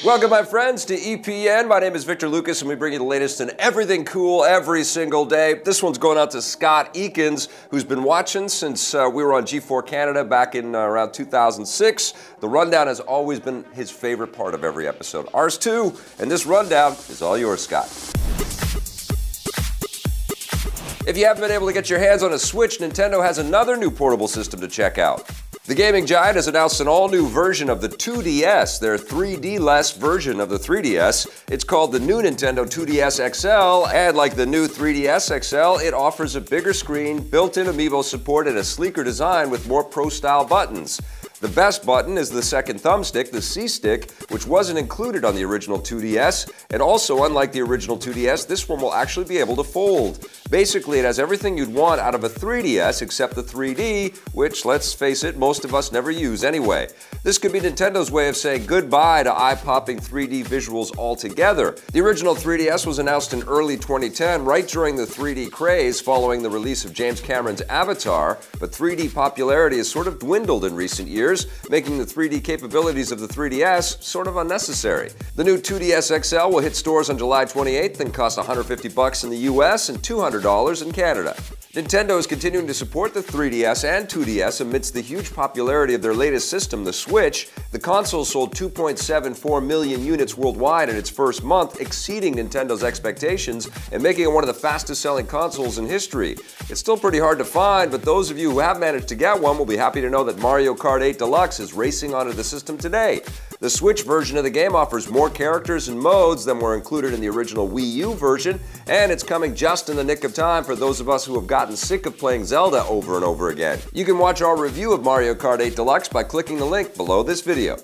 Welcome, my friends, to EPN. My name is Victor Lucas, and we bring you the latest in everything cool every single day. This one's going out to Scott Eakins, who's been watching since we were on G4 Canada back in around 2006. The rundown has always been his favorite part of every episode. Ours too, and this rundown is all yours, Scott. If you haven't been able to get your hands on a Switch, Nintendo has another new portable system to check out. The gaming giant has announced an all-new version of the 2DS, their 3D-less version of the 3DS. It's called the new Nintendo 2DS XL, and like the new 3DS XL, it offers a bigger screen, built-in amiibo support, and a sleeker design with more pro-style buttons. The best button is the second thumbstick, the C-Stick, which wasn't included on the original 2DS, and also, unlike the original 2DS, this one will actually be able to fold. Basically, it has everything you'd want out of a 3DS except the 3D, which, let's face it, most of us never use anyway. This could be Nintendo's way of saying goodbye to eye-popping 3D visuals altogether. The original 3DS was announced in early 2010, right during the 3D craze following the release of James Cameron's Avatar, but 3D popularity has sort of dwindled in recent years, making the 3D capabilities of the 3DS sort of unnecessary. The new 2DS XL will hit stores on July 28th and cost $150 in the US and $200 in Canada. Nintendo is continuing to support the 3DS and 2DS amidst the huge popularity of their latest system, the Switch. The console sold 2.74 million units worldwide in its first month, exceeding Nintendo's expectations and making it one of the fastest-selling consoles in history. It's still pretty hard to find, but those of you who have managed to get one will be happy to know that Mario Kart 8 Deluxe is racing onto the system today. The Switch version of the game offers more characters and modes than were included in the original Wii U version, and it's coming just in the nick of time for those of us who have gotten sick of playing Zelda over and over again. You can watch our review of Mario Kart 8 Deluxe by clicking the link below this video.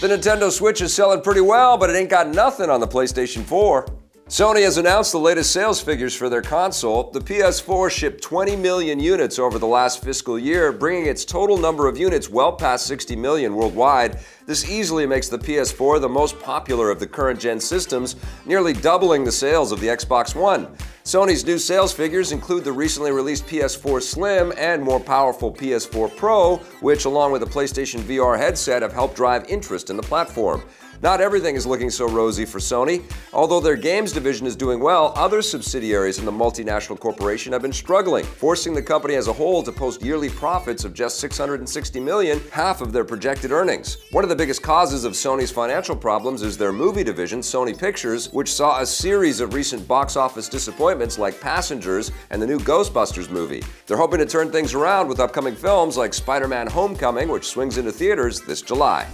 The Nintendo Switch is selling pretty well, but it ain't got nothing on the PlayStation 4. Sony has announced the latest sales figures for their console. The PS4 shipped 20 million units over the last fiscal year, bringing its total number of units well past 60 million worldwide. This easily makes the PS4 the most popular of the current-gen systems, nearly doubling the sales of the Xbox One. Sony's new sales figures include the recently released PS4 Slim and more powerful PS4 Pro, which, along with the PlayStation VR headset, have helped drive interest in the platform. Not everything is looking so rosy for Sony. Although their games division is doing well, other subsidiaries in the multinational corporation have been struggling, forcing the company as a whole to post yearly profits of just $660 million, half of their projected earnings. One of the biggest causes of Sony's financial problems is their movie division, Sony Pictures, which saw a series of recent box office disappointments like Passengers and the new Ghostbusters movie. They're hoping to turn things around with upcoming films like Spider-Man Homecoming, which swings into theaters this July.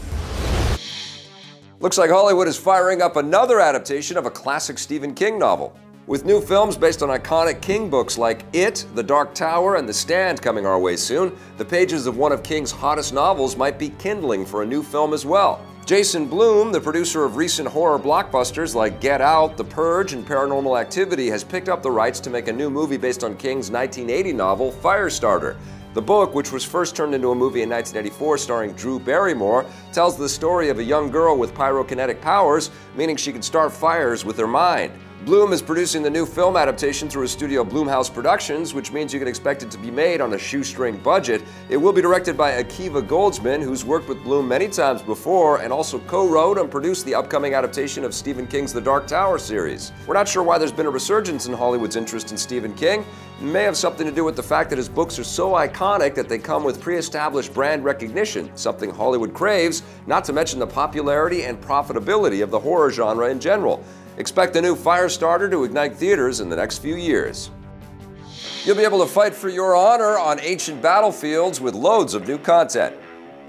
Looks like Hollywood is firing up another adaptation of a classic Stephen King novel. With new films based on iconic King books like It, The Dark Tower, and The Stand coming our way soon, the pages of one of King's hottest novels might be kindling for a new film as well. Jason Blum, the producer of recent horror blockbusters like Get Out, The Purge, and Paranormal Activity, has picked up the rights to make a new movie based on King's 1980 novel, Firestarter. The book, which was first turned into a movie in 1984 starring Drew Barrymore, tells the story of a young girl with pyrokinetic powers, meaning she can start fires with her mind. Blum is producing the new film adaptation through his studio Blumhouse Productions, which means you can expect it to be made on a shoestring budget. It will be directed by Akiva Goldsman, who's worked with Blum many times before and also co-wrote and produced the upcoming adaptation of Stephen King's The Dark Tower series. We're not sure why there's been a resurgence in Hollywood's interest in Stephen King. It may have something to do with the fact that his books are so iconic that they come with pre-established brand recognition, something Hollywood craves, not to mention the popularity and profitability of the horror genre in general. Expect the new Firestarter to ignite theaters in the next few years. You'll be able to fight for your honor on ancient battlefields with loads of new content.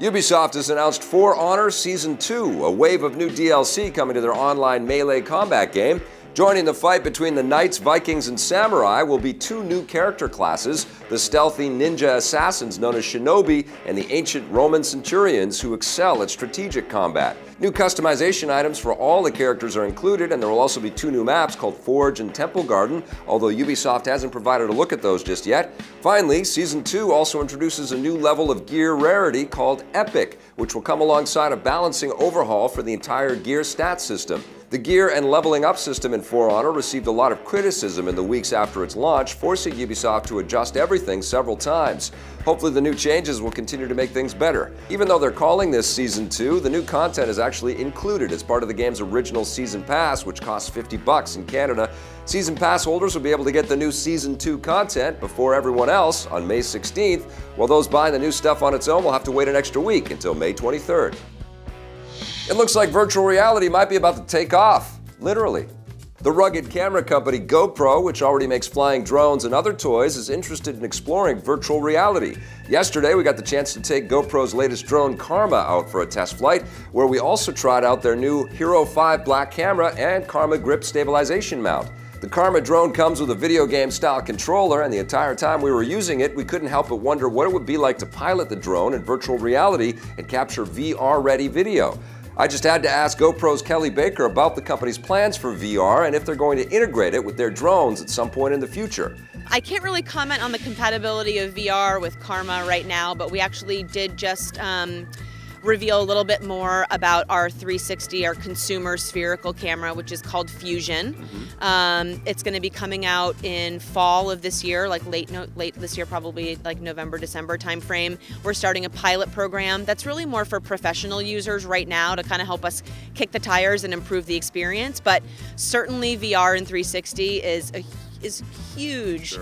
Ubisoft has announced For Honor Season 2, a wave of new DLC coming to their online melee combat game. Joining the fight between the Knights, Vikings, and Samurai will be two new character classes, the stealthy ninja assassins known as Shinobi and the ancient Roman centurions who excel at strategic combat. New customization items for all the characters are included, and there will also be two new maps called Forge and Temple Garden, although Ubisoft hasn't provided a look at those just yet. Finally, Season 2 also introduces a new level of gear rarity called Epic, which will come alongside a balancing overhaul for the entire gear stat system. The gear and leveling up system in For Honor received a lot of criticism in the weeks after its launch, forcing Ubisoft to adjust everything several times. Hopefully the new changes will continue to make things better. Even though they're calling this Season 2, the new content is actually included as part of the game's original Season Pass, which costs $50 in Canada. Season Pass holders will be able to get the new Season 2 content before everyone else on May 16th, while those buying the new stuff on its own will have to wait an extra week until May 23rd. It looks like virtual reality might be about to take off, literally. The rugged camera company GoPro, which already makes flying drones and other toys, is interested in exploring virtual reality. Yesterday, we got the chance to take GoPro's latest drone, Karma, out for a test flight, where we also tried out their new Hero 5 black camera and Karma grip stabilization mount. The Karma drone comes with a video game style controller, and the entire time we were using it, we couldn't help but wonder what it would be like to pilot the drone in virtual reality and capture VR-ready video. I just had to ask GoPro's Kelly Baker about the company's plans for VR and if they're going to integrate it with their drones at some point in the future. I can't really comment on the compatibility of VR with Karma right now, but we actually did just reveal a little bit more about our 360, our consumer spherical camera, which is called Fusion. It's going to be coming out in fall of this year, like late this year, probably like November, December timeframe. We're starting a pilot program that's really more for professional users right now to kind of help us kick the tires and improve the experience. But certainly VR and 360 is huge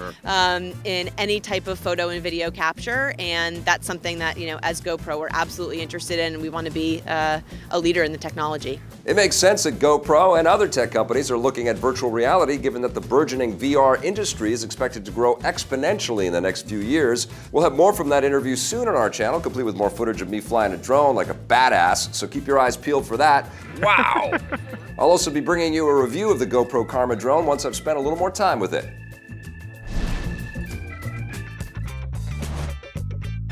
in any type of photo and video capture, and that's something that, you know, as GoPro, we're absolutely interested in, and we want to be a leader in the technology. It makes sense that GoPro and other tech companies are looking at virtual reality, given that the burgeoning VR industry is expected to grow exponentially in the next few years. We'll have more from that interview soon on our channel, complete with more footage of me flying a drone like a badass, so keep your eyes peeled for that. Wow! I'll also be bringing you a review of the GoPro Karma drone once I've spent a little more time with it.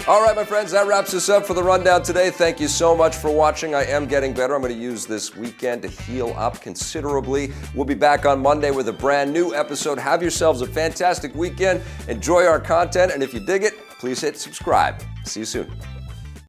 All right, my friends, that wraps us up for the rundown today. Thank you so much for watching. I am getting better. I'm going to use this weekend to heal up considerably. We'll be back on Monday with a brand new episode. Have yourselves a fantastic weekend. Enjoy our content, and if you dig it, please hit subscribe. See you soon.